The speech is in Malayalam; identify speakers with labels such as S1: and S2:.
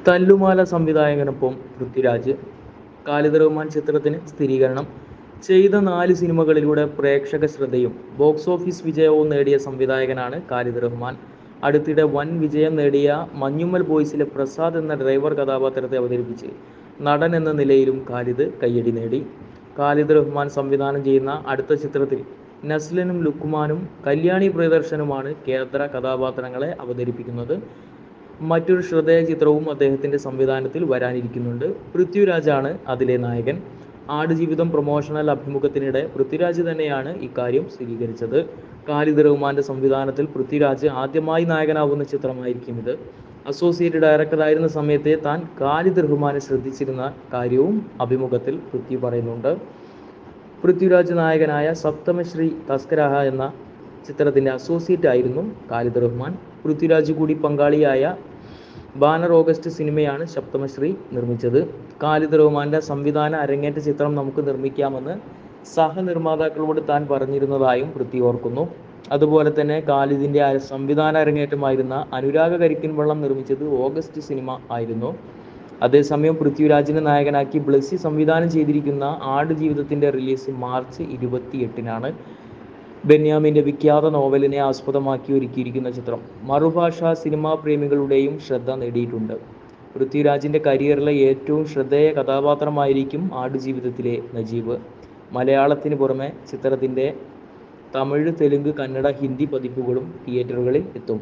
S1: തല്ലുമാല സംവിധായകനൊപ്പം പൃഥ്വിരാജ്. ഖാലിദ് റഹ്മാൻ ചിത്രത്തിന് സ്ഥിരീകരണം. ചെയ്ത 4 സിനിമകളിലൂടെ പ്രേക്ഷക ശ്രദ്ധയും ബോക്സ് ഓഫീസ് വിജയവും നേടിയ സംവിധായകനാണ് ഖാലിദ് റഹ്മാൻ. അടുത്തിടെ വൻ വിജയം നേടിയ മഞ്ഞുമ്മൽ ബോയ്സിലെ പ്രസാദ് എന്ന ഡ്രൈവർ കഥാപാത്രത്തെ അവതരിപ്പിച്ച് നടൻ എന്ന നിലയിലും ഖാലിദ് കയ്യടി നേടി. ഖാലിദ് റഹ്മാൻ സംവിധാനം ചെയ്യുന്ന അടുത്ത ചിത്രത്തിൽ നസ്ലനും ലുക്മാനും കല്യാണി പ്രിയദർശനുമാണ് കേന്ദ്ര കഥാപാത്രങ്ങളെ അവതരിപ്പിക്കുന്നത്. മറ്റൊരു ശ്രദ്ധേയ ചിത്രവും അദ്ദേഹത്തിൻ്റെ സംവിധാനത്തിൽ വരാനിരിക്കുന്നുണ്ട്. പൃഥ്വിരാജാണ് അതിലെ നായകൻ. ആടുജീവിതം പ്രൊമോഷണൽ അഭിമുഖത്തിനിടെ പൃഥ്വിരാജ് തന്നെയാണ് ഇക്കാര്യം സ്ഥിരീകരിച്ചത്. ഖാലിദ് റഹ്മാന്റെ സംവിധാനത്തിൽ പൃഥ്വിരാജ് ആദ്യമായി നായകനാവുന്ന ചിത്രമായിരിക്കും ഇത്. അസോസിയേറ്റ് ഡയറക്ടറായിരുന്ന സമയത്തെ താൻ ഖാലിദ് റഹ്മാനെ ശ്രദ്ധിച്ചിരുന്ന കാര്യവും അഭിമുഖത്തിൽ പൃഥ്വി പറയുന്നുണ്ട്. പൃഥ്വിരാജ് നായകനായ സപ്തമശ്രീ തസ്കരഹ എന്ന ചിത്രത്തിൻ്റെ അസോസിയേറ്റ് ആയിരുന്നു ഖാലിദ് റഹ്മാൻ. പൃഥ്വിരാജ് കൂടി പങ്കാളിയായ ബാനർ ഓഗസ്റ്റ് സിനിമയാണ് സപ്തമശ്രീ നിർമ്മിച്ചത്. ഖാലിദ് റഹ്മാന്റെ സംവിധാന അരങ്ങേറ്റ ചിത്രം നമുക്ക് നിർമ്മിക്കാമെന്ന് സഹനിർമ്മാതാക്കളോട് താൻ പറഞ്ഞിരുന്നതായും പൃഥ്വി ഓർക്കുന്നു. അതുപോലെ തന്നെ ഖാലിദിന്റെ സംവിധാന അരങ്ങേറ്റമായിരുന്ന അനുരാഗ കരിക്കിൻവള്ളം നിർമ്മിച്ചത് ഓഗസ്റ്റ് സിനിമ ആയിരുന്നു. അതേസമയം പൃഥ്വിരാജിനെ നായകനാക്കി ബ്ലെസ്സി സംവിധാനം ചെയ്തിരിക്കുന്ന ആടുജീവിതത്തിന്റെ റിലീസ് മാർച്ച് 28-നാണ്. ബെന്യാമിന്റെ വിഖ്യാത നോവലിനെ ആസ്പദമാക്കി ഒരുക്കിയിരിക്കുന്ന ചിത്രം മറുഭാഷാ സിനിമാ പ്രേമികളുടെയും ശ്രദ്ധ നേടിയിട്ടുണ്ട്. പൃഥ്വിരാജിന്റെ കരിയറിലെ ഏറ്റവും ശ്രദ്ധേയ കഥാപാത്രമായിരിക്കും ആടുജീവിതത്തിലെ നജീബ്. മലയാളത്തിന് പുറമെ ചിത്രത്തിന്റെ തമിഴ്, തെലുങ്ക്, കന്നഡ, ഹിന്ദി പതിപ്പുകളും തിയേറ്ററുകളിൽ എത്തും.